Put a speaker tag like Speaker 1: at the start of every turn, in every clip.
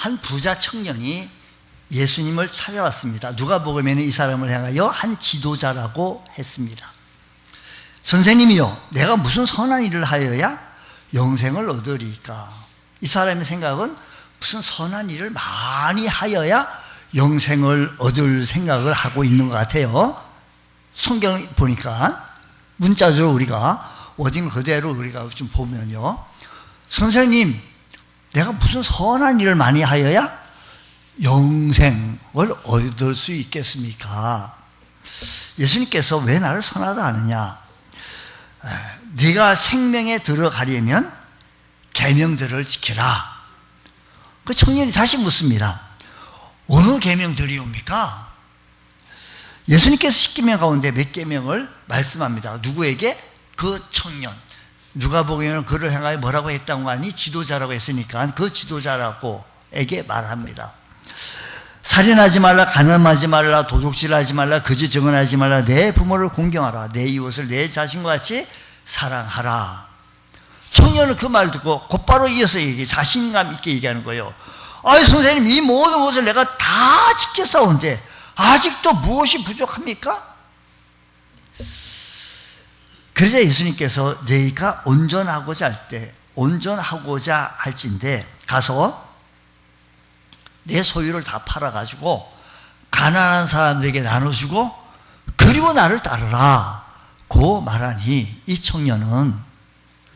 Speaker 1: 한 부자 청년이 예수님을 찾아왔습니다. 누가복음에는 이 사람을 향하여 한 지도자라고 했습니다. 선생님이요, 내가 무슨 선한 일을 하여야 영생을 얻으리까? 이 사람의 생각은 무슨 선한 일을 많이 하여야 영생을 얻을 생각을 하고 있는 것 같아요. 성경 보니까 문자적으로 우리가 워딩 그대로 우리가 좀 보면요, 선생님, 내가 무슨 선한 일을 많이 하여야 영생을 얻을 수 있겠습니까? 예수님께서 왜 나를 선하다 하느냐? 네가 생명에 들어가려면 계명들을 지켜라. 그 청년이 다시 묻습니다. 어느 계명들이옵니까? 예수님께서 10계명 가운데 몇 계명을 말씀합니다. 누구에게? 그 청년. 누가복음에는 그를 향하여 뭐라고 했다고 하니? 지도자라고 했으니까 그 지도자라고에게 말합니다. 살인하지 말라, 간음하지 말라, 도둑질하지 말라, 거짓 증언하지 말라, 내 부모를 공경하라, 내 이웃을 내 자신과 같이 사랑하라. 청년은 그 말 듣고 곧바로 이어서 자신감 있게 얘기하는 거예요. 아이 선생님, 이 모든 것을 내가 다 지켰사온데 아직도 무엇이 부족합니까? 그래서 예수님께서 너희가 온전하고자 할진대 가서 내 소유를 다 팔아가지고 가난한 사람들에게 나눠주고 그리고 나를 따르라 고 말하니, 이 청년은,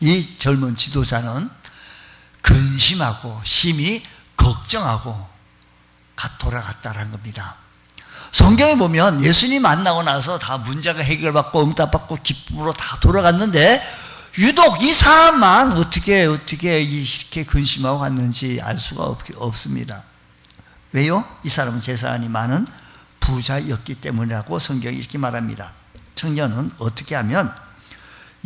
Speaker 1: 이 젊은 지도자는 근심하고 심히 걱정하고 돌아갔다는 겁니다. 성경에 보면 예수님 만나고 나서 다 문제가 해결받고 응답받고 기쁨으로 다 돌아갔는데 유독 이 사람만 어떻게 이렇게 근심하고 갔는지 알 수가 없습니다. 왜요? 이 사람은 재산이 많은 부자였기 때문이라고 성경이 이렇게 말합니다. 청년은 어떻게 하면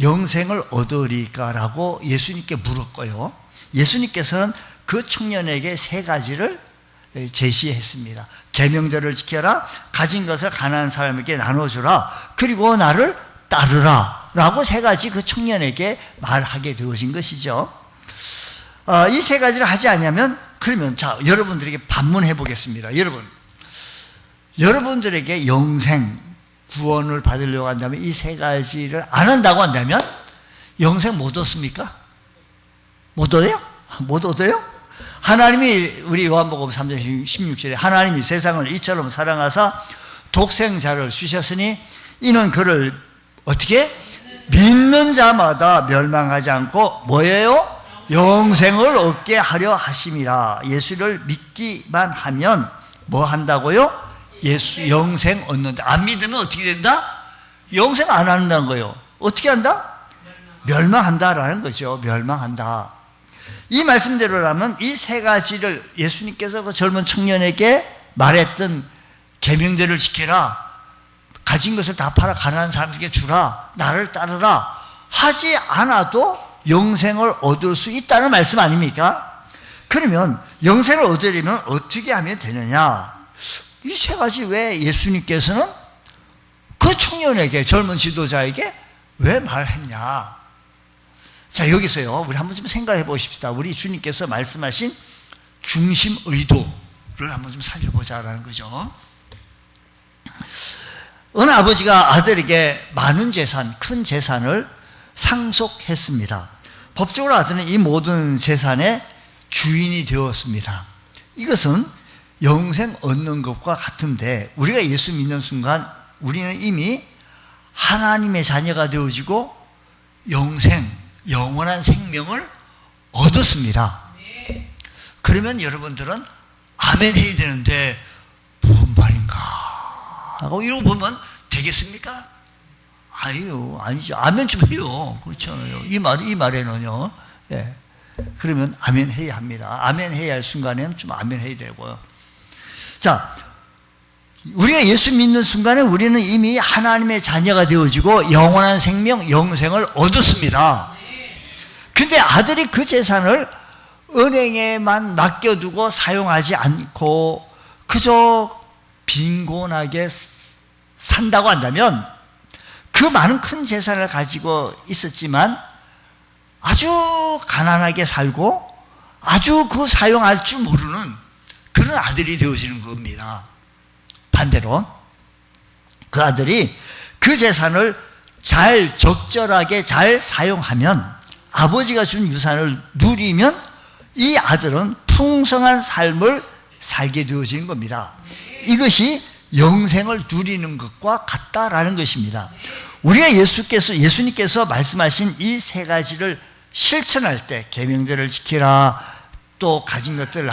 Speaker 1: 영생을 얻으리까라고 예수님께 물었고요, 예수님께서는 그 청년에게 세 가지를 제시했습니다. 계명들을 지켜라, 가진 것을 가난한 사람에게 나눠주라, 그리고 나를 따르라 라고 세 가지 그 청년에게 말하게 되어진 것이죠. 이 세 가지를 하지 않으면, 그러면 자, 여러분들에게 반문해 보겠습니다. 여러분들에게 영생 구원을 받으려고 한다면 이 세 가지를 안 한다고 한다면 영생 못 얻습니까? 못 얻어요? 못 얻어요? 하나님이, 우리 요한복음 3장 16절에 하나님이 세상을 이처럼 사랑하사 독생자를 주셨으니 이는 그를 어떻게? 믿는 자마다 멸망하지 않고 뭐예요? 영생을 얻게 하려 하심이라. 예수를 믿기만 하면 뭐 한다고요? 영생 얻는다. 안 믿으면 어떻게 된다? 영생 안 한다는 거예요. 어떻게 한다? 멸망한다라는 거죠. 멸망한다. 이 말씀대로라면 이 세 가지를 예수님께서 그 젊은 청년에게 말했던 계명들을 지켜라, 가진 것을 다 팔아 가난한 사람에게 주라, 나를 따르라 하지 않아도 영생을 얻을 수 있다는 말씀 아닙니까? 그러면 영생을 얻으려면 어떻게 하면 되느냐? 이 세 가지 왜 예수님께서는 그 청년에게, 젊은 지도자에게 왜 말했냐? 자, 여기서요, 우리 한번 좀 생각해 보십시다. 우리 주님께서 말씀하신 중심 의도를 한번 좀 살펴보자라는 거죠. 어느 아버지가 아들에게 많은 재산, 큰 재산을 상속했습니다. 법적으로 아들은 이 모든 재산의 주인이 되었습니다. 이것은 영생 얻는 것과 같은데, 우리가 예수 믿는 순간 우리는 이미 하나님의 자녀가 되어지고 영원한 생명을 얻었습니다. 그러면 여러분들은 아멘 해야 되는데 무슨 말인가 하고 이러고 보면 되겠습니까? 아니죠. 아멘 좀 해요. 그렇잖아요. 이 말에는요. 예. 그러면 아멘 해야 합니다. 아멘 해야 할 순간에는 좀 아멘 해야 되고요. 자, 우리가 예수 믿는 순간에 우리는 이미 하나님의 자녀가 되어지고 영원한 생명, 영생을 얻었습니다. 근데 아들이 그 재산을 은행에만 맡겨두고 사용하지 않고 그저 빈곤하게 산다고 한다면, 그 많은 큰 재산을 가지고 있었지만 아주 가난하게 살고 아주 그 사용할 줄 모르는 그런 아들이 되어지는 겁니다. 반대로 그 아들이 그 재산을 잘 적절하게 잘 사용하면, 아버지가 준 유산을 누리면 이 아들은 풍성한 삶을 살게 되어지는 겁니다. 이것이 영생을 누리는 것과 같다라는 것입니다. 우리가 예수님께서 말씀하신 이 세 가지를 실천할 때, 계명들을 지키라, 또 가진 것들을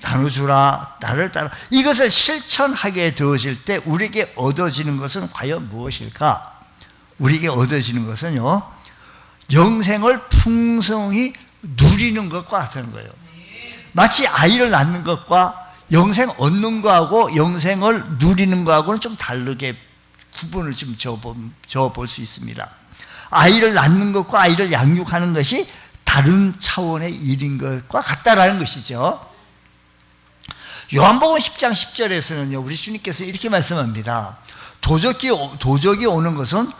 Speaker 1: 나눠주라, 나를 따라, 이것을 실천하게 되어질 때 우리에게 얻어지는 것은 과연 무엇일까? 우리에게 얻어지는 것은요, 영생을 풍성히 누리는 것과 같은 거예요. 마치 아이를 낳는 것과 영생 얻는 거하고 영생을 누리는 거하고는 좀 다르게 구분을 좀 지어볼 수 있습니다. 아이를 낳는 것과 아이를 양육하는 것이 다른 차원의 일인 것과 같다라는 것이죠. 요한복음 10장 10절에서는요, 우리 주님께서 이렇게 말씀합니다. 도적이 오는 것은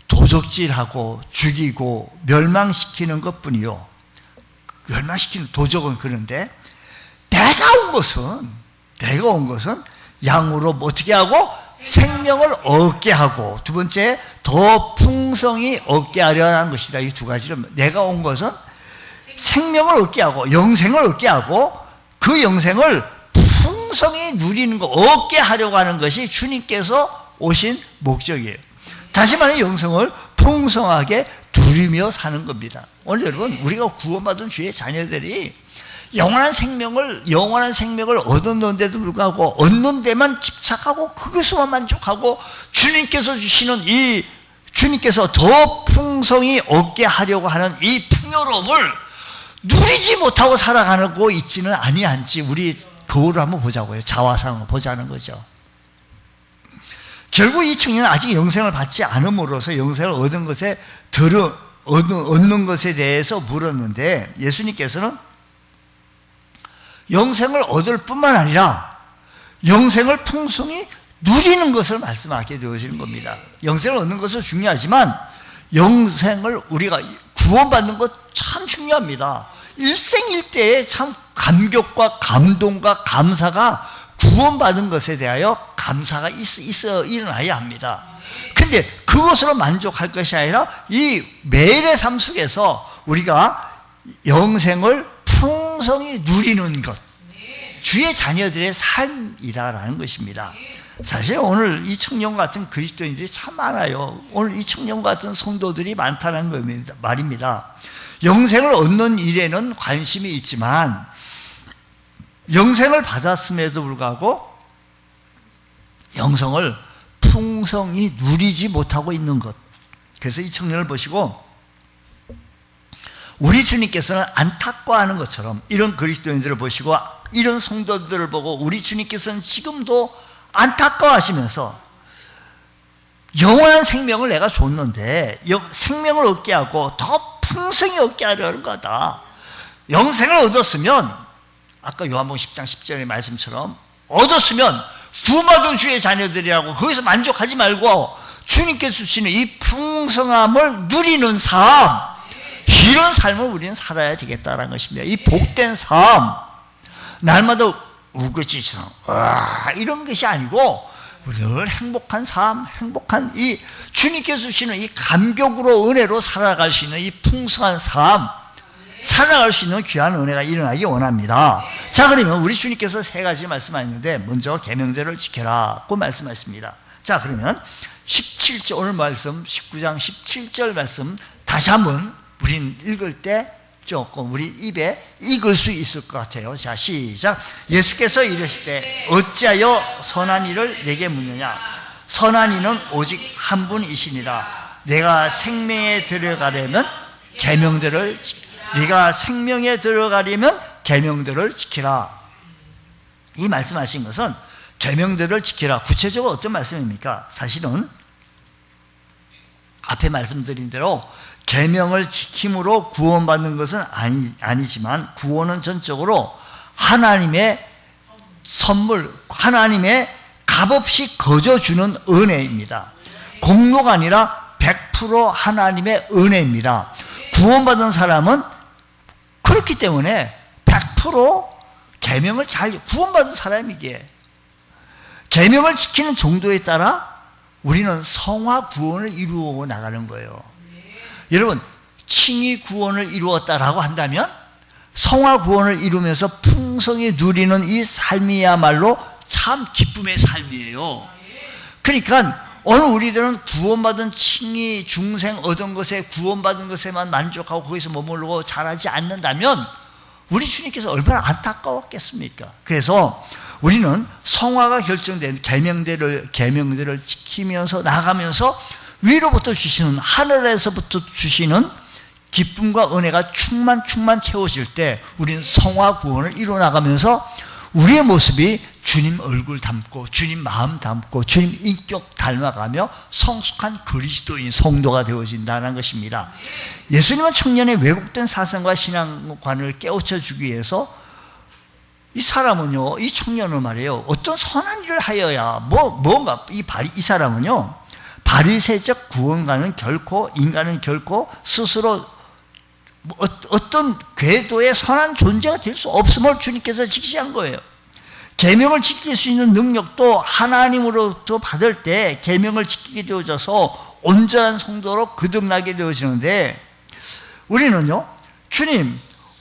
Speaker 1: 도적질하고 죽이고 멸망시키는 것뿐이요. 멸망시키는 도적은 그런데 내가 온 것은 양으로 어떻게 하고 생명을 얻게 하고, 두 번째 더 풍성히 얻게 하려는 것이다. 이 두 가지를, 내가 온 것은 생명을 얻게 하고 영생을 얻게 하고 그 영생을 풍성히 누리는 거, 얻게 하려고 하는 것이 주님께서 오신 목적이에요. 다시 말해 영생을 풍성하게 누리며 사는 겁니다. 오늘 여러분, 우리가 구원받은 주의 자녀들이 영원한 생명을 얻었는데도 불구하고 얻는 데만 집착하고 거기서만 만족하고 주님께서 더 풍성히 얻게 하려고 하는 이 풍요로움을 누리지 못하고 살아가고 있지는 아니한지 우리 거울을 한번 보자고요. 자화상을 보자는 거죠. 결국 이 청년은 아직 영생을 받지 않음으로써 영생을 얻는 것에 대해서 물었는데, 예수님께서는 영생을 얻을 뿐만 아니라 영생을 풍성히 누리는 것을 말씀하게 되어지는 겁니다. 영생을 얻는 것은 중요하지만 영생을 우리가 구원받는 것 참 중요합니다. 일생일대에 참 감격과 감동과 감사가, 구원받은 것에 대하여 감사가 일어나야 합니다. 근데 그것으로 만족할 것이 아니라 이 매일의 삶 속에서 우리가 영생을 풍성히 누리는 것, 주의 자녀들의 삶이라는 것입니다. 사실 오늘 이 청년 같은 그리스도인들이 참 많아요. 오늘 이 청년 같은 성도들이 많다는 말입니다. 영생을 얻는 일에는 관심이 있지만 영생을 받았음에도 불구하고 영생을 풍성히 누리지 못하고 있는 것. 그래서 이 청년을 보시고 우리 주님께서는 안타까워하는 것처럼 이런 그리스도인들을 보시고 이런 성도들을 보고 우리 주님께서는 지금도 안타까워하시면서 영원한 생명을 내가 줬는데 생명을 얻게 하고 더 풍성히 얻게 하려는 거다. 영생을 얻었으면 아까 요한복음 10장 10절의 말씀처럼 얻었으면 구원받은 주의 자녀들이라고 거기서 만족하지 말고 주님께서 주시는 이 풍성함을 누리는 삶, 이런 삶을 우리는 살아야 되겠다는 것입니다. 이 복된 삶, 날마다 우거지성 이런 것이 아니고 늘 행복한 삶, 행복한 이 주님께서 주시는 이 감격으로 은혜로 살아갈 수 있는 이 풍성한 삶, 살아갈 수 있는 귀한 은혜가 일어나기 원합니다. 자, 그러면 우리 주님께서 세 가지 말씀하셨는데 먼저 계명들을 지켜라고 말씀하십니다. 자, 그러면 17절 오늘 말씀 19장 17절 말씀 다시 한번 우린 읽을 때 조금 우리 입에 익을 수 있을 것 같아요. 자, 시작. 예수께서 이르시되 어찌하여 선한 이를 내게 묻느냐? 선한 이는 오직 한 분이시니라. 내가 생명에 들어가려면 계명들을 네가 생명에 들어가려면 계명들을 지키라. 이 말씀하신 것은 계명들을 지키라. 구체적으로 어떤 말씀입니까? 사실은 앞에 말씀드린 대로 계명을 지킴으로 구원받는 것은 아니지만 구원은 전적으로 하나님의 선물, 하나님의 값없이 거저주는 은혜입니다. 공로가 아니라 100% 하나님의 은혜입니다. 구원받은 사람은 그렇기 때문에 100% 계명을 잘 구원받은 사람이기에 계명을 지키는 정도에 따라 우리는 성화 구원을 이루어 나가는 거예요. 여러분, 칭의 구원을 이루었다라고 한다면 성화 구원을 이루면서 풍성히 누리는 이 삶이야말로 참 기쁨의 삶이에요. 그러니까 오늘 우리들은 구원받은 칭의, 중생 얻은 것에, 구원받은 것에만 만족하고 거기서 머무르고 잘하지 않는다면 우리 주님께서 얼마나 안타까웠겠습니까? 그래서 우리는 성화가 결정된 계명들을 지키면서 나가면서 위로부터 주시는, 하늘에서부터 주시는 기쁨과 은혜가 충만 채워질 때 우리는 성화 구원을 이루어 나가면서 우리의 모습이 주님 얼굴 닮고 주님 마음 닮고 주님 인격 닮아가며 성숙한 그리스도인 성도가 되어진다는 것입니다. 예수님은 청년의 왜곡된 사상과 신앙관을 깨우쳐 주기 위해서 이 사람은요, 이 청년은 말이에요, 어떤 선한 일을 하여야 뭔가 이 사람은요, 바리새적 구원가는 결코, 인간은 결코 스스로 어떤 궤도의 선한 존재가 될 수 없음을 주님께서 직시한 거예요. 계명을 지킬 수 있는 능력도 하나님으로부터 받을 때 계명을 지키게 되어져서 온전한 성도로 거듭나게 되어지는데, 우리는요,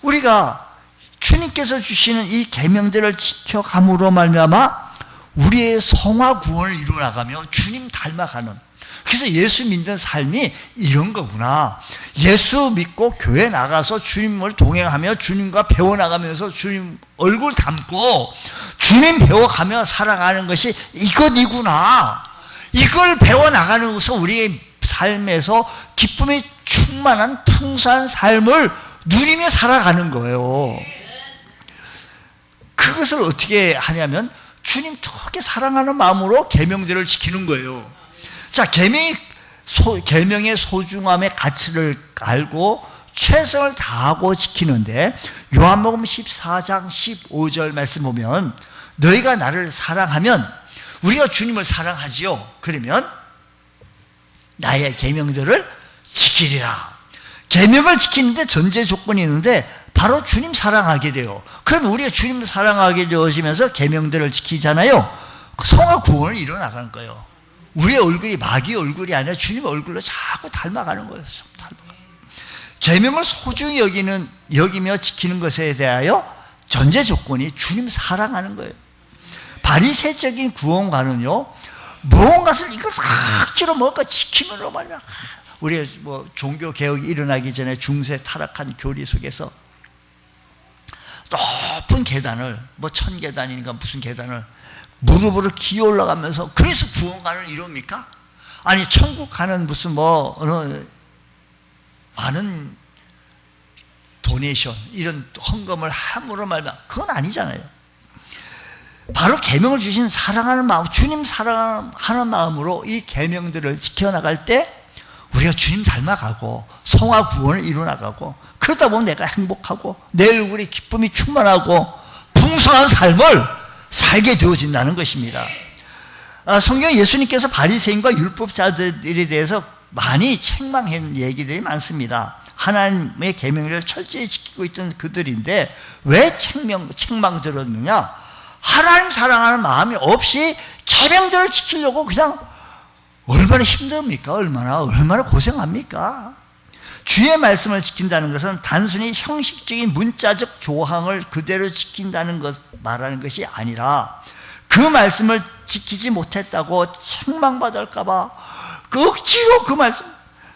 Speaker 1: 우리가 주님께서 주시는 이 계명들을 지켜감으로 말미암아 우리의 성화 구원을 이루어 나가며 주님 닮아가는, 그래서 예수 믿는 삶이 이런 거구나. 예수 믿고 교회 나가서 주님을 동행하며 주님과 배워나가면서 주님 얼굴 닮고 주님 배워가며 살아가는 것이 이것이구나. 이걸 배워나가는 것은 우리의 삶에서 기쁨이 충만한 풍성한 삶을 누리며 살아가는 거예요. 그것을 어떻게 하냐면 주님 그렇게 사랑하는 마음으로 계명들을 지키는 거예요. 자, 계명의 소중함의 가치를 알고 최선을 다하고 지키는데, 요한복음 14장 15절 말씀 보면 너희가 나를 사랑하면, 우리가 주님을 사랑하지요. 그러면 나의 계명들을 지키리라. 계명을 지키는데 전제 조건이 있는데 바로 주님 사랑하게 돼요. 그럼 우리가 주님을 사랑하게 되어지면서 계명들을 지키잖아요. 성화 구원을 이루어 나가는 거예요. 우리의 얼굴이 마귀의 얼굴이 아니라 주님의 얼굴로 자꾸 닮아가는 거예요. 계명을 소중히 여기며 지키는 것에 대하여 전제 조건이 주님 사랑하는 거예요. 바리새적인 구원관은요, 무언가를 이걸 삭지로 뭔가 지키면로 말이야. 우리의 종교 개혁이 일어나기 전에 중세 타락한 교리 속에서 높은 계단을, 1000계단인가 무슨 계단을 무릎으로 기어 올라가면서, 그래서 구원관을 이룹니까? 아니, 천국 가는 무슨 많은 도네이션, 이런 헌금을 함으로 말면 그건 아니잖아요. 바로 계명을 주신 사랑하는 마음, 주님 사랑하는 마음으로 이 계명들을 지켜나갈 때 우리가 주님 닮아가고 성화 구원을 이루어나가고, 그러다 보면 내가 행복하고 내 얼굴에 기쁨이 충만하고 풍성한 삶을 살게 되어진다는 것입니다. 성경 예수님께서 바리새인과 율법자들에 대해서 많이 책망한 얘기들이 많습니다. 하나님의 계명을 철저히 지키고 있던 그들인데 왜 책망 들었느냐? 하나님 사랑하는 마음이 없이 계명들을 지키려고 그냥 얼마나 힘듭니까? 얼마나 고생합니까? 주의 말씀을 지킨다는 것은 단순히 형식적인 문자적 조항을 그대로 지킨다는 것 말하는 것이 아니라, 그 말씀을 지키지 못했다고 책망받을까봐 억지로 그 말씀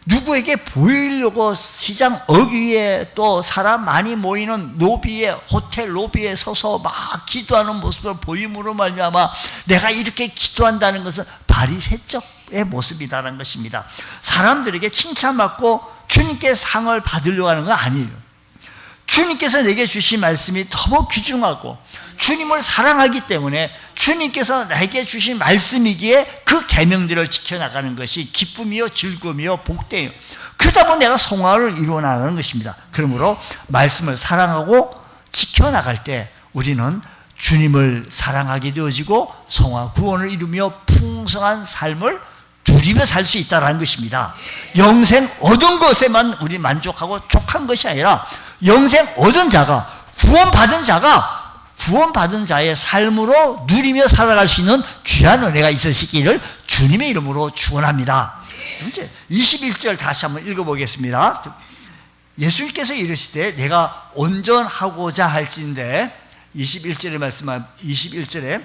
Speaker 1: 누구에게 보이려고 시장 어귀에 또 사람 많이 모이는 로비에, 호텔 로비에 서서 막 기도하는 모습을 보임으로 말미암아 내가 이렇게 기도한다는 것은 바리새적의 모습이다라는 것입니다. 사람들에게 칭찬받고 주님께 상을 받으려고 하는 건 아니에요. 주님께서 내게 주신 말씀이 너무 귀중하고 주님을 사랑하기 때문에 주님께서 내게 주신 말씀이기에 그 계명들을 지켜나가는 것이 기쁨이요 즐거움이요 복되요. 그러다 보면 내가 성화를 이루어 나가는 것입니다. 그러므로 말씀을 사랑하고 지켜나갈 때 우리는 주님을 사랑하게 되어지고 성화 구원을 이루며 풍성한 삶을 누리며 살 수 있다는 것입니다. 영생 얻은 것에만 우리 만족하고 족한 것이 아니라 영생 얻은 자가, 구원받은 자가 구원받은 자의 삶으로 누리며 살아갈 수 있는 귀한 은혜가 있으시기를 주님의 이름으로 축원합니다. 이제 21절 다시 한번 읽어보겠습니다. 예수님께서 이르시되 내가 온전하고자 할진대 21절에 말씀한 21절에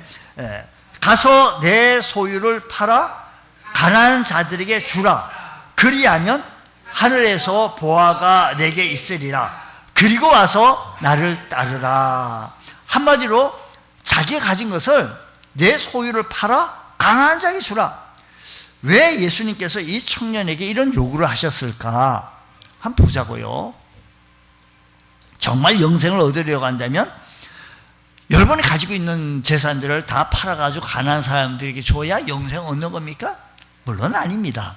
Speaker 1: 가서 내 소유를 팔아 가난한 자들에게 주라. 그리하면 하늘에서 보화가 내게 있으리라. 그리고 와서 나를 따르라. 한마디로 자기가 가진 것을 내 소유를 팔아 가난한 자에게 주라. 왜 예수님께서 이 청년에게 이런 요구를 하셨을까? 한번 보자고요. 정말 영생을 얻으려고 한다면 여러분이 가지고 있는 재산들을 다 팔아가지고 가난한 사람들에게 줘야 영생을 얻는 겁니까? 물론 아닙니다.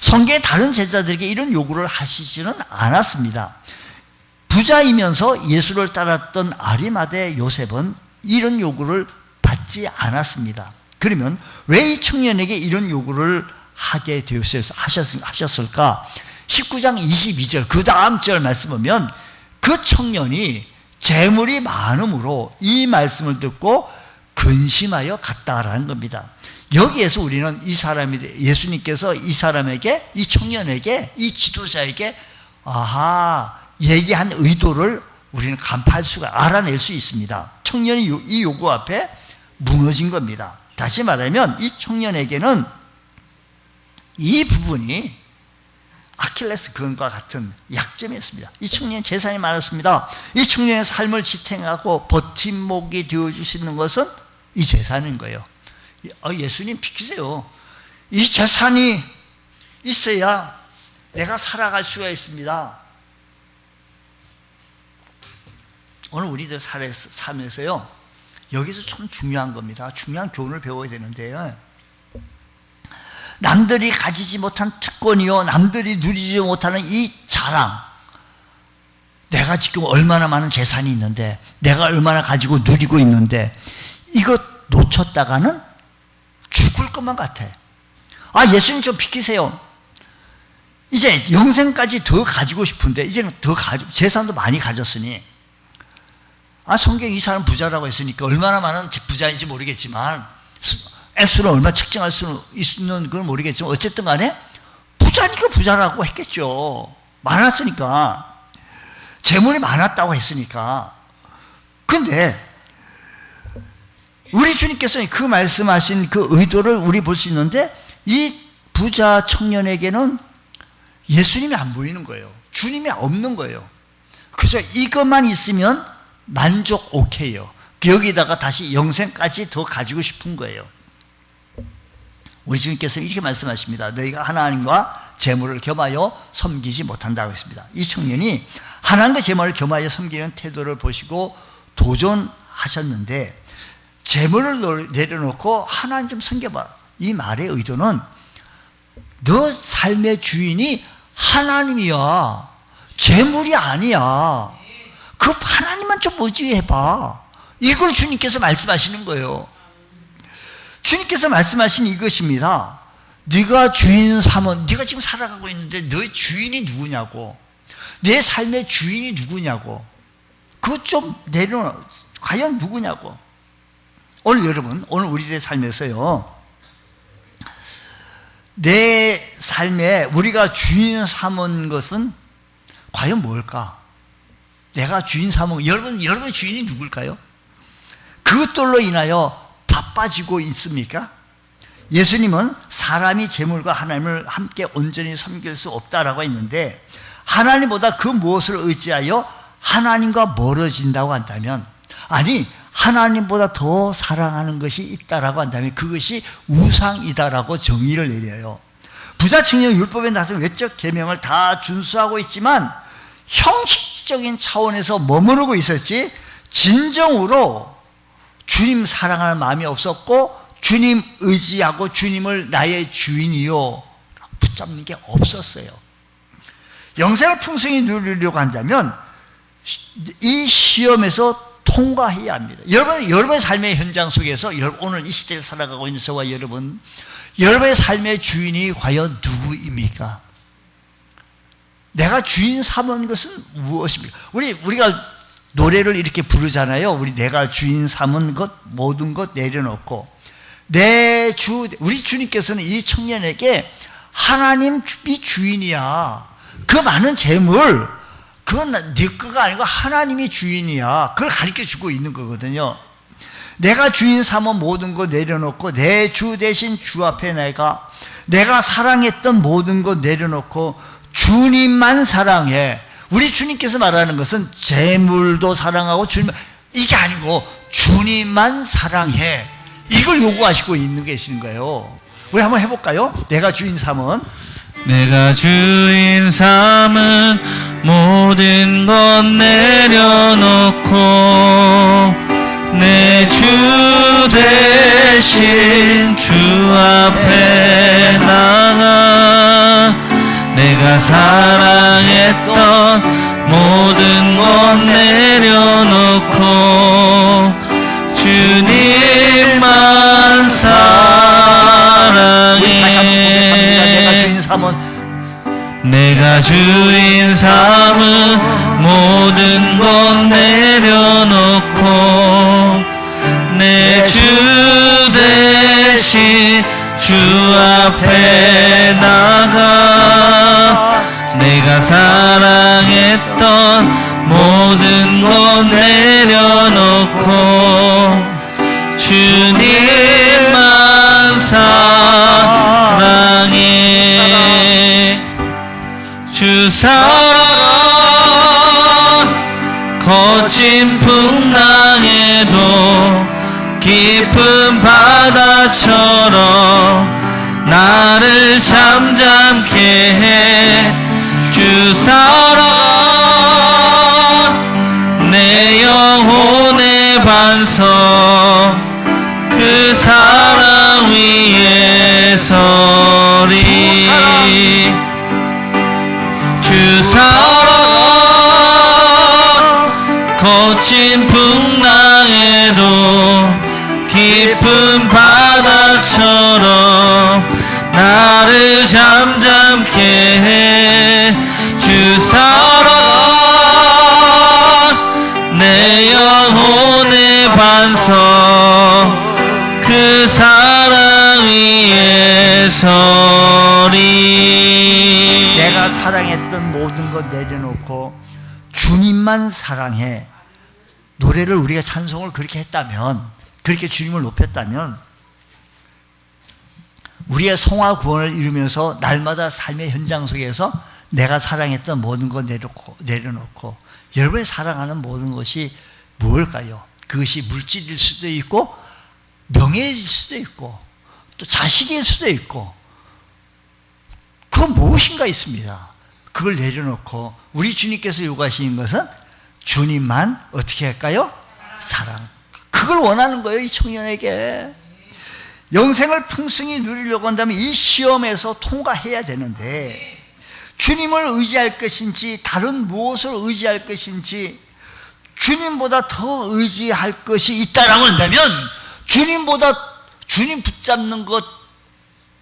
Speaker 1: 성경의 다른 제자들에게 이런 요구를 하시지는 않았습니다. 부자이면서 예수를 따랐던 아리마대 요셉은 이런 요구를 받지 않았습니다. 그러면 왜 이 청년에게 이런 요구를 하게 하셨을까? 19장 22절 그 다음 절 말씀 보면 그 청년이 재물이 많음으로 이 말씀을 듣고 근심하여 갔다라는 겁니다. 여기에서 우리는 이 사람이 예수님께서 이 사람에게 이 청년에게 이 지도자에게 얘기한 의도를 우리는 간파할 수가 알아낼 수 있습니다. 청년이 이 요구 앞에 무너진 겁니다. 다시 말하면 이 청년에게는 이 부분이 아킬레스 건과 같은 약점이었습니다. 이 청년은 재산이 많았습니다. 이 청년의 삶을 지탱하고 버팀목이 되어줄 수 있는 것은 이 재산인 거예요. 예수님 비키세요. 이 재산이 있어야 내가 살아갈 수가 있습니다. 오늘 우리들 삶에서요, 여기서 참 중요한 겁니다. 중요한 교훈을 배워야 되는데요. 남들이 가지지 못한 특권이요, 남들이 누리지 못하는 이 자랑. 내가 지금 얼마나 많은 재산이 있는데, 내가 얼마나 가지고 누리고 있는데, 이거 놓쳤다가는 죽을 것만 같아. 예수님 좀 비키세요. 이제 영생까지 더 가지고 싶은데, 이제는 더 재산도 많이 가졌으니, 성경 이 사람 부자라고 했으니까 얼마나 많은 부자인지 모르겠지만, 액수를 얼마 측정할 수 있는 건 모르겠지만 어쨌든 간에 부자니까 부자라고 했겠죠. 많았으니까. 재물이 많았다고 했으니까. 근데 우리 주님께서는 그 말씀하신 그 의도를 우리 볼 수 있는데 이 부자 청년에게는 예수님이 안 보이는 거예요. 주님이 없는 거예요. 그래서 이것만 있으면 만족 오케이요. 여기다가 다시 영생까지 더 가지고 싶은 거예요. 우리 주님께서 이렇게 말씀하십니다. 너희가 하나님과 재물을 겸하여 섬기지 못한다고 했습니다. 이 청년이 하나님과 재물을 겸하여 섬기는 태도를 보시고 도전하셨는데 재물을 내려놓고 하나님 좀 섬겨봐. 이 말의 의도는 너 삶의 주인이 하나님이야. 재물이 아니야. 그 하나님만 좀 의지해봐. 이걸 주님께서 말씀하시는 거예요. 주님께서 말씀하신 이것입니다. 네가 주인 삼은, 네가 지금 살아가고 있는데 너의 주인이 누구냐고, 내 삶의 주인이 누구냐고, 그것 좀 내려놔. 과연 누구냐고. 오늘 여러분, 오늘 우리의 삶에서요, 내 삶에 우리가 주인 삼은 것은 과연 뭘까? 내가 주인 삼은, 여러분의 주인이 누굴까요? 그것들로 인하여 바빠지고 있습니까? 예수님은 사람이 재물과 하나님을 함께 온전히 섬길 수 없다라고 했는데, 하나님보다 그 무엇을 의지하여 하나님과 멀어진다고 한다면, 아니 하나님보다 더 사랑하는 것이 있다라고 한다면 그것이 우상이다라고 정의를 내려요. 부자 청년 율법에 나선 외적 계명을 다 준수하고 있지만 형식적인 차원에서 머무르고 있었지 진정으로 주님 사랑하는 마음이 없었고 주님 의지하고 주님을 나의 주인이요 붙잡는 게 없었어요. 영생을 풍성히 누리려고 한다면 이 시험에서 통과해야 합니다. 여러분의 삶의 현장 속에서 오늘 이 시대에 살아가고 있는 저와 여러분의 삶의 주인이 과연 누구입니까? 내가 주인 삼은 것은 무엇입니까? 우리가 노래를 이렇게 부르잖아요. 우리 내가 주인 삼은 것 모든 것 내려놓고 내 주, 우리 주님께서는 이 청년에게 하나님이 주인이야. 그 많은 재물 그건 네 거가 아니고 하나님이 주인이야. 그걸 가르쳐주고 있는 거거든요. 내가 주인 삼은 모든 것 내려놓고 내 주 대신 주 앞에 내가 사랑했던 모든 것 내려놓고 주님만 사랑해. 우리 주님께서 말하는 것은 재물도 사랑하고 주님 이게 아니고 주님만 사랑해. 이걸 요구하시고 있는 계시는 거예요. 우리 한번 해볼까요? 내가 주인 삼은
Speaker 2: 모든 것 내려놓고 내 주 대신 주 앞에 나가 내가 사랑했던 모든 것 내려놓고 주님만 사랑해. 내가 주인 삼은 모든 것 내려놓고 내 주 대신 주 앞에 나가 내가 사랑했던 모든 것 내려놓고 주님만 사랑해. 주 사랑 거친 풍랑에도 깊은 바다처럼 나를 잠잠케 해. 주 사랑 내 영혼의 반석 그 사랑 위에 서리. 주 사랑 거친 풍랑에도 깊은 바다처럼 나를 잠잠케 해. 주 사랑 내 영혼의 반석 그 사랑 위에 서리.
Speaker 1: 내가 사랑했던 모든 것 내려놓고 주님만 사랑해. 노래를 우리가 찬송을 그렇게 했다면, 그렇게 주님을 높였다면 우리의 성화 구원을 이루면서 날마다 삶의 현장 속에서 내가 사랑했던 모든 것 내려놓고 여러분이 사랑하는 모든 것이 무엇일까요? 그것이 물질일 수도 있고 명예일 수도 있고 또 자식일 수도 있고 그건 무엇인가 있습니다. 그걸 내려놓고 우리 주님께서 요구하시는 것은 주님만 어떻게 할까요? 사랑. 그걸 원하는 거예요, 이 청년에게. 영생을 풍성히 누리려고 한다면 이 시험에서 통과해야 되는데 주님을 의지할 것인지 다른 무엇을 의지할 것인지 주님보다 더 의지할 것이 있다라고 한다면 주님 붙잡는 것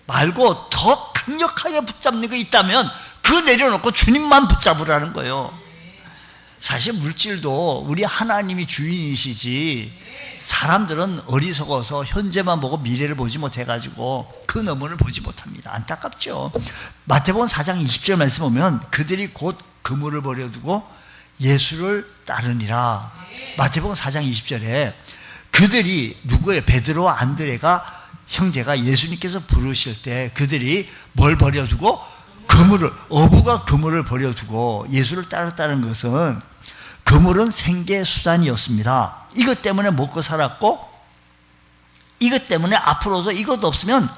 Speaker 1: 말고 더 강력하게 붙잡는 게 있다면 그거 내려놓고 주님만 붙잡으라는 거예요. 사실 물질도 우리 하나님이 주인이시지 사람들은 어리석어서 현재만 보고 미래를 보지 못해가지고 그 너머를 보지 못합니다. 안타깝죠. 마태복음 4장 20절 말씀 보면 그들이 곧 그물을 버려두고 예수를 따르니라. 마태복음 4장 20절에 그들이 누구예요? 베드로와 안드레가 형제가 예수님께서 부르실 때 그들이 뭘 버려두고 어부가 그물을 버려두고 예수를 따랐다는 것은 그물은 생계 수단이었습니다. 이것 때문에 먹고 살았고 이것 때문에 앞으로도 이것 없으면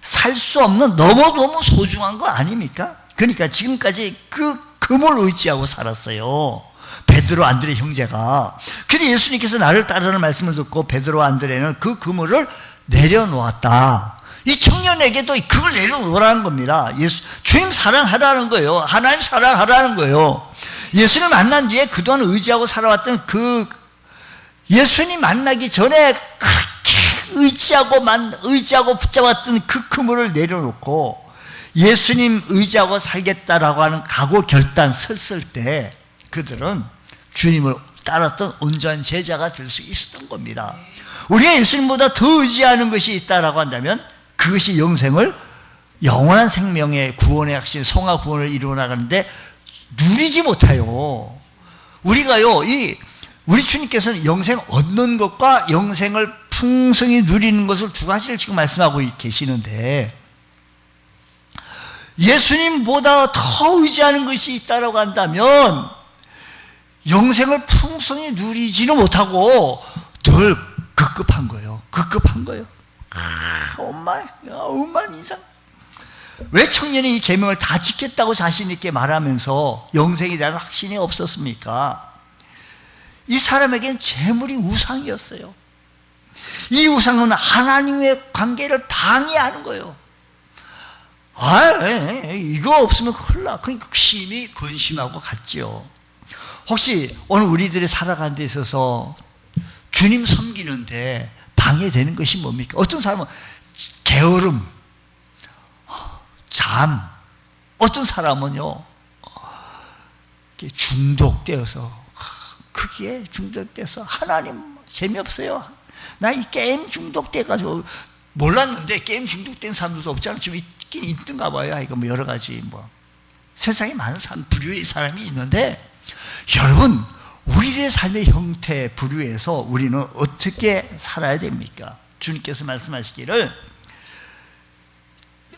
Speaker 1: 살 수 없는 너무너무 소중한 거 아닙니까? 그러니까 지금까지 그 그물을 의지하고 살았어요. 베드로 안드레 형제가. 근데 예수님께서 나를 따르는 말씀을 듣고 베드로 안드레는 그 그물을 내려놓았다. 이 청년에게도 그걸 내려놓으라는 겁니다. 주님 사랑하라는 거예요. 하나님 사랑하라는 거예요. 예수를 만난 뒤에 그동안 의지하고 살아왔던 그 예수님 만나기 전에 그렇게 의지하고 붙잡았던 그 그물을 내려놓고 예수님 의지하고 살겠다라고 하는 각오 결단 섰을 때 그들은 주님을 따랐던 온전한 제자가 될 수 있었던 겁니다. 우리가 예수님보다 더 의지하는 것이 있다라고 한다면 그것이 영원한 생명의 구원의 확신, 성화 구원을 이루어 나가는데 누리지 못해요. 우리가요, 우리 주님께서는 영생 얻는 것과 영생을 풍성히 누리는 것을 두 가지를 지금 말씀하고 계시는데, 예수님보다 더 의지하는 것이 있다라고 한다면 영생을 풍성히 누리지는 못하고 늘 급급한 거예요. 급급한 거예요. 엄만 이상. 왜 청년이 이 계명을 다 지켰다고 자신 있게 말하면서 영생에 대한 확신이 없었습니까? 이 사람에겐 재물이 우상이었어요. 이 우상은 하나님의 관계를 방해하는 거예요. 이거 없으면 큰일 나. 그러니까 심히 근심하고 갔지요. 혹시 오늘 우리들이 살아가는 데 있어서 주님 섬기는데 방해되는 것이 뭡니까? 어떤 사람은 게으름, 잠, 어떤 사람은요 중독되어서, 거기에 중독돼서 하나님 재미없어요. 나 이 게임 중독돼가지고, 몰랐는데 게임 중독된 사람들도 없잖아. 좀 있긴 있던가 봐요. 이거 뭐 여러 가지 세상에 많은 사람, 부류의 사람이 있는데, 여러분 우리의 삶의 형태, 부류에서 우리는 어떻게 살아야 됩니까? 주님께서 말씀하시기를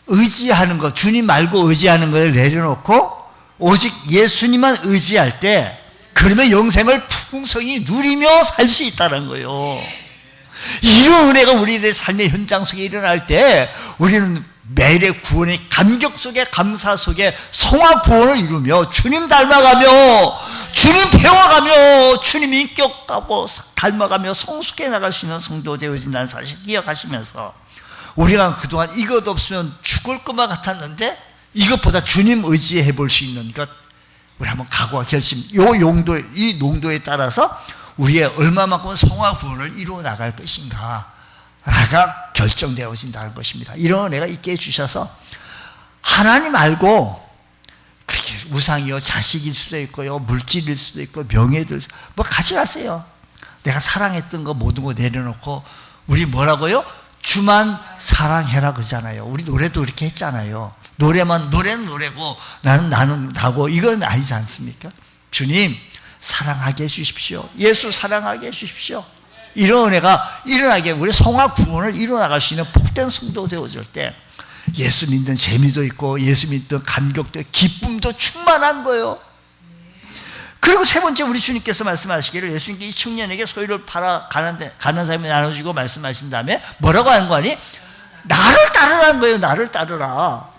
Speaker 1: 의지하는 것, 주님 말고 의지하는 것을 내려놓고 오직 예수님만 의지할 때, 그러면 영생을 풍성히 누리며 살 수 있다는 거예요. 이런 은혜가 우리의 삶의 현장 속에 일어날 때 우리는 매일의 구원의 감격 속에, 감사 속에 성화 구원을 이루며 주님 닮아가며, 주님 배워가며, 주님 인격하고 닮아가며 성숙해 나갈 수 있는 성도 되어진다는 사실 기억하시면서, 우리가 그동안 이것 없으면 죽을 것만 같았는데 이것보다 주님 의지해 볼 수 있는 것, 우리 한번 각오와 결심, 이 농도에 따라서 우리의 얼마만큼 성화 구원을 이루어 나갈 것인가 가 결정되어진다는 것입니다. 이런 은혜가 있게 해주셔서, 하나님 알고, 그렇게 우상이요, 자식일 수도 있고요, 물질일 수도 있고, 명예들, 가져가세요. 내가 사랑했던 거 모든 거 내려놓고, 우리 뭐라고요? 주만 사랑해라 그러잖아요. 우리 노래도 그렇게 했잖아요. 노래는 노래고 나는 나고, 이건 아니지 않습니까? 주님 사랑하게 해주십시오. 예수 사랑하게 해주십시오. 이런 은혜가 일어나게, 우리 성화 구원을 이뤄나갈 수 있는 복된 성도 되어질 때 예수 믿는 재미도 있고, 예수 믿는 감격도, 기쁨도 충만한 거예요. 그리고 세 번째, 우리 주님께서 말씀하시기를, 예수님께 이 청년에게 소유를 팔아 가난한 사람이 나눠주고 말씀하신 다음에 뭐라고 하는 거 아니? 나를 따르라는 거예요. 나를 따르라.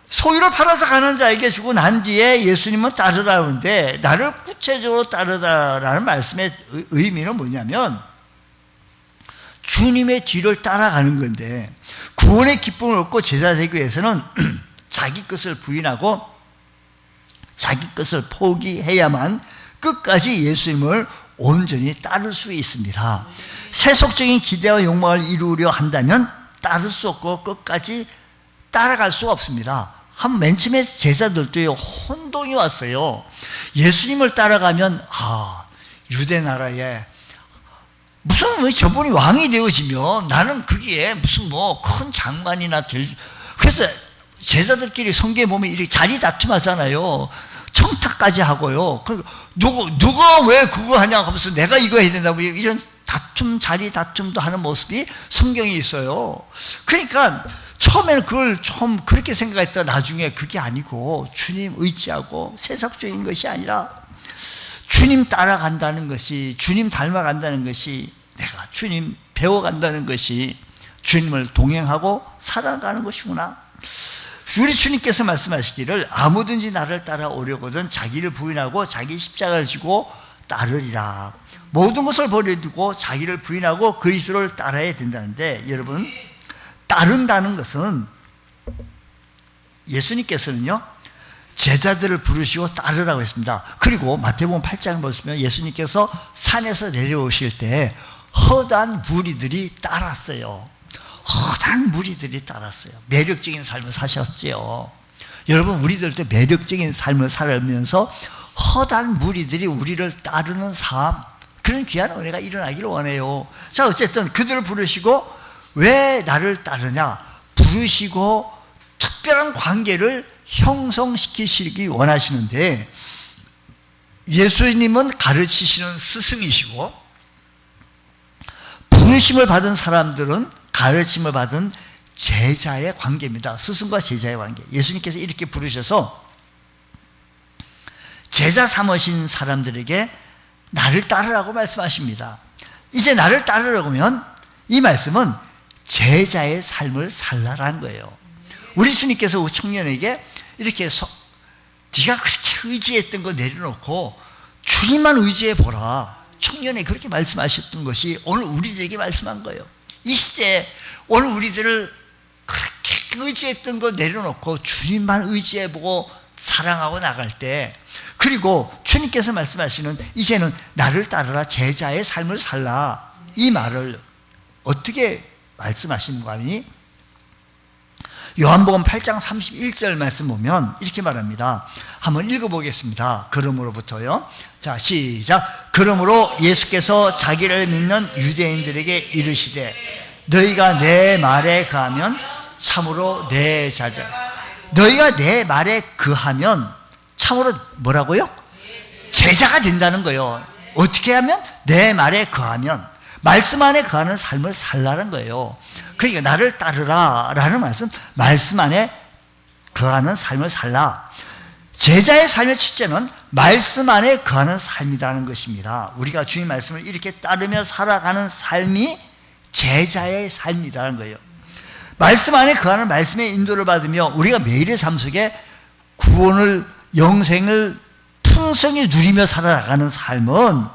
Speaker 1: 소유를 팔아서 가난한 자에게 주고 난 뒤에 예수님은 따르라는데, 나를 구체적으로 따르라라는 말씀의 의미는 뭐냐면 주님의 뒤를 따라가는 건데, 구원의 기쁨을 얻고 제자 되기 위해서는 자기 것을 부인하고 자기 것을 포기해야만 끝까지 예수님을 온전히 따를 수 있습니다. 세속적인 기대와 욕망을 이루려 한다면 따를 수 없고 끝까지 따라갈 수가 없습니다. 맨 처음에 제자들도 혼동이 왔어요. 예수님을 따라가면 유대 나라에 무슨 저분이 왕이 되어지면 나는 거기에 무슨 큰 장관이나 그래서 제자들끼리 성경에 보면 이렇게 자리 다툼하잖아요. 청탁까지 하고요. 누가 왜 그거 하냐고 하면서 내가 이거 해야 된다고, 이런 자리 다툼도 하는 모습이 성경에 있어요. 그러니까 처음에는 그걸 좀 그렇게 생각했다. 나중에 그게 아니고, 주님 의지하고 세속적인 것이 아니라 주님 따라간다는 것이, 주님 닮아간다는 것이, 내가 주님 배워간다는 것이 주님을 동행하고 살아가는 것이구나. 우리 주님께서 말씀하시기를, 아무든지 나를 따라오려거든 자기를 부인하고 자기 십자가를 지고 따르리라. 모든 것을 버려두고 자기를 부인하고 그리스도를 따라야 된다는데, 여러분, 따른다는 것은, 예수님께서는요 제자들을 부르시고 따르라고 했습니다. 그리고 마태복음 8장을 보시면 예수님께서 산에서 내려오실 때 허다한 무리들이 따랐어요. 허다한 무리들이 따랐어요. 매력적인 삶을 사셨어요. 여러분, 우리들도 매력적인 삶을 살면서 허다한 무리들이 우리를 따르는 삶, 그런 귀한 은혜가 일어나기를 원해요. 자, 어쨌든 그들을 부르시고 왜 나를 따르냐? 부르시고 특별한 관계를 형성시키시기 원하시는데, 예수님은 가르치시는 스승이시고 부르심을 받은 사람들은 가르침을 받은 제자의 관계입니다. 스승과 제자의 관계. 예수님께서 이렇게 부르셔서 제자 삼으신 사람들에게 나를 따르라고 말씀하십니다. 이제 나를 따르라고 하면 이 말씀은 제자의 삶을 살라라는 거예요. 우리 주님께서 청년에게 이렇게 네가 그렇게 의지했던 거 내려놓고 주님만 의지해 보라. 청년에 그렇게 말씀하셨던 것이 오늘 우리들에게 말씀한 거예요. 이 시대에 오늘 우리들을 그렇게 의지했던 거 내려놓고 주님만 의지해보고 사랑하고 나갈 때, 그리고 주님께서 말씀하시는 이제는 나를 따르라, 제자의 삶을 살라, 이 말을 어떻게 말씀하시는 거 아니? 요한복음 8장 31절 말씀 보면 이렇게 말합니다. 한번 읽어보겠습니다. 그러므로부터요. 자, 시작. 그러므로 예수께서 자기를 믿는 유대인들에게 이르시되 너희가 내 말에 거하면 참으로 내 자자. 너희가 내 말에 거하면 참으로 뭐라고요? 제자가 된다는 거예요. 어떻게 하면? 내 말에 거하면, 말씀 안에 거하는 삶을 살라는 거예요. 그러니까 나를 따르라 라는 말씀 안에 거하는 삶을 살라. 제자의 삶의 첫째는 말씀 안에 거하는 삶이라는 것입니다. 우리가 주님 말씀을 이렇게 따르며 살아가는 삶이 제자의 삶이라는 거예요. 말씀 안에 거하는 말씀의 인도를 받으며 우리가 매일의 삶 속에 구원을, 영생을 풍성히 누리며 살아가는 삶은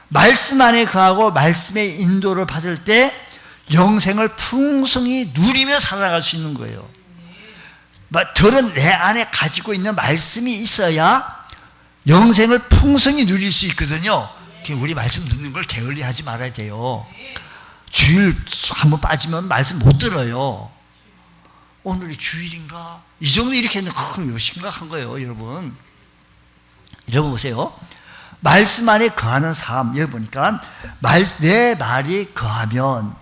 Speaker 1: 말씀 안에 거하고 말씀의 인도를 받을 때 영생을 풍성히 누리며 살아갈 수 있는 거예요. 들은 내 안에 가지고 있는 말씀이 있어야 영생을 풍성히 누릴 수 있거든요. 우리 말씀 듣는 걸 게을리하지 말아야 돼요. 주일 한번 빠지면 말씀 못 들어요. 오늘이 주일인가? 이 정도 이렇게 했는데 심각한 거예요, 여러분. 여러분 보세요. 말씀 안에 거하는 삶, 여기 보니까 내 말이 거하면,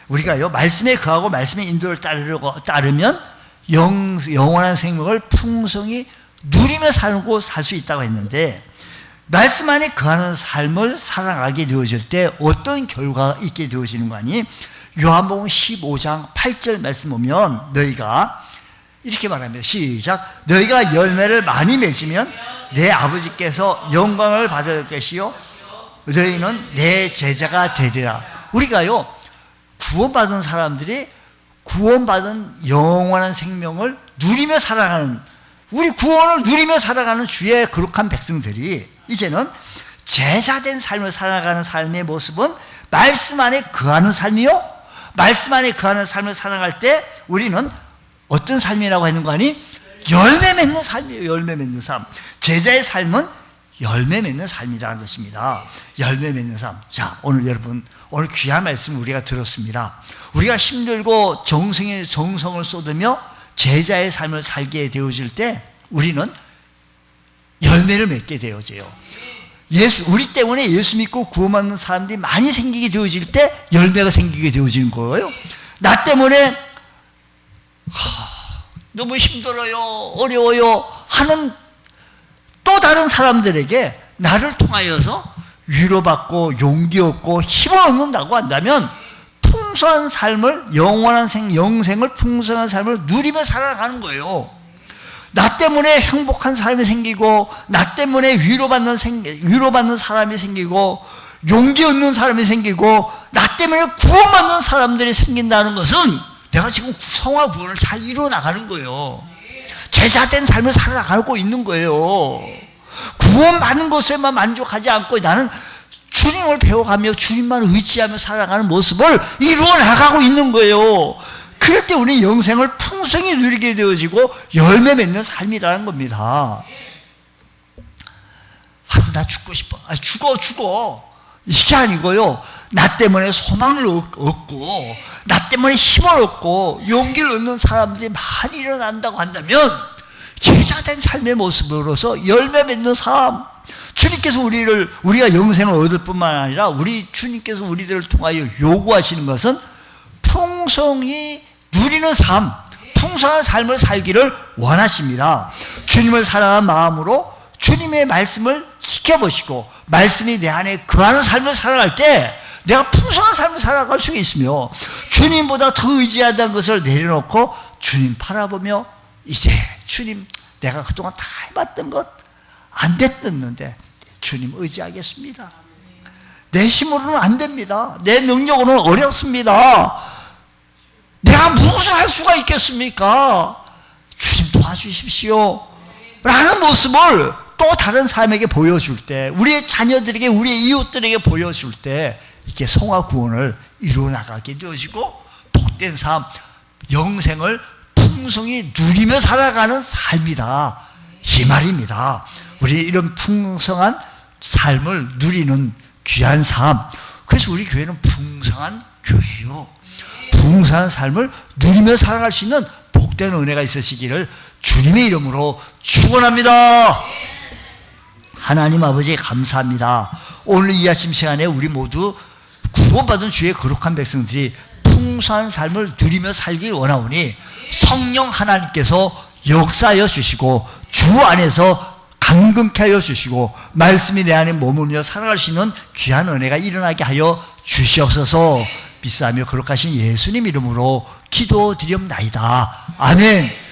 Speaker 1: 우리가요 말씀에 거하고 말씀의 인도를 따르면 영원한 생명을 풍성히 누리며 살고 살 수 있다고 했는데, 말씀 안에 거하는 삶을 살아가게 되어질 때 어떤 결과가 있게 되어지는 거 아니? 요한복음 15장 8절 말씀 보면 너희가 이렇게 말합니다. 시작. 너희가 열매를 많이 맺으면 내 아버지께서 영광을 받을 것이요 너희는 내 제자가 되리라. 우리가요 구원받은 사람들이 구원받은 영원한 생명을 누리며 살아가는, 우리 구원을 누리며 살아가는 주의 거룩한 백성들이 이제는 제자된 삶을 살아가는 삶의 모습은 말씀 안에 거하는 삶이요, 말씀 안에 거하는 삶을 살아갈 때 우리는 어떤 삶이라고 하는 거 아니? 열매 맺는 삶이에요. 열매 맺는 삶. 제자의 삶은 열매 맺는 삶이라는 것입니다. 열매 맺는 삶. 자, 오늘 여러분, 오늘 귀한 말씀 우리가 들었습니다. 우리가 힘들고 정성을 쏟으며 제자의 삶을 살게 되어질 때 우리는 열매를 맺게 되어져요. 우리 때문에 예수 믿고 구원받는 사람들이 많이 생기게 되어질 때 열매가 생기게 되어지는 거예요. 나 때문에 너무 힘들어요, 어려워요 하는 또 다른 사람들에게 나를 통하여서 위로받고 용기 얻고 힘을 얻는다고 한다면 풍성한 삶을, 영원한 영생을 풍성한 삶을 누리며 살아가는 거예요. 나 때문에 행복한 삶이 생기고, 나 때문에 위로받는 사람이 생기고, 용기 얻는 사람이 생기고, 나 때문에 구원받는 사람들이 생긴다는 것은 내가 지금 성화 구원을 잘 이루어나가는 거예요. 제자된 삶을 살아가고 있는 거예요. 구원받는 것에만 만족하지 않고 나는 주님을 배워가며 주님만 의지하며 살아가는 모습을 이루어나가고 있는 거예요. 그럴 때 우리 영생을 풍성히 누리게 되어지고 열매 맺는 삶이라는 겁니다. 나 죽고 싶어. 죽어. 이게 아니고요. 나 때문에 소망을 얻고, 나 때문에 힘을 얻고, 용기를 얻는 사람들이 많이 일어난다고 한다면, 제자된 삶의 모습으로서 열매 맺는 삶. 주님께서 우리가 영생을 얻을 뿐만 아니라 우리 주님께서 우리들을 통하여 요구하시는 것은 풍성히 누리는 삶, 풍성한 삶을 살기를 원하십니다. 주님을 사랑하는 마음으로 주님의 말씀을 지켜보시고 말씀이 내 안에 거하는 삶을 살아갈 때 내가 풍성한 삶을 살아갈 수 있으며 주님보다 더 의지하다는 것을 내려놓고 주님 바라보며 이제 주님 내가 그동안 다 해봤던 것 안 됐었는데 주님 의지하겠습니다. 내 힘으로는 안 됩니다. 내 능력으로는 어렵습니다. 내가 무엇을 할 수가 있겠습니까? 주님 도와주십시오 라는 모습을 또 다른 사람에게 보여줄 때, 우리의 자녀들에게, 우리의 이웃들에게 보여줄 때 이렇게 성화 구원을 이루어 나가게 되어지고 복된 삶, 영생을 풍성히 누리며 살아가는 삶이다, 이 말입니다. 우리 이런 풍성한 삶을 누리는 귀한 삶, 그래서 우리 교회는 풍성한 교회예요. 풍성한 삶을 누리며 살아갈 수 있는 복된 은혜가 있으시기를 주님의 이름으로 축원합니다. 하나님 아버지 감사합니다. 오늘 이 아침 시간에 우리 모두 구원받은 주의 거룩한 백성들이 풍성한 삶을 누리며 살기 원하오니 성령 하나님께서 역사하여 주시고 주 안에서 강건케 하여 주시고 말씀이 내 안에 머물며 살아갈 수 있는 귀한 은혜가 일어나게 하여 주시옵소서. 믿사하며 거룩하신 예수님 이름으로 기도드리옵나이다. 아멘.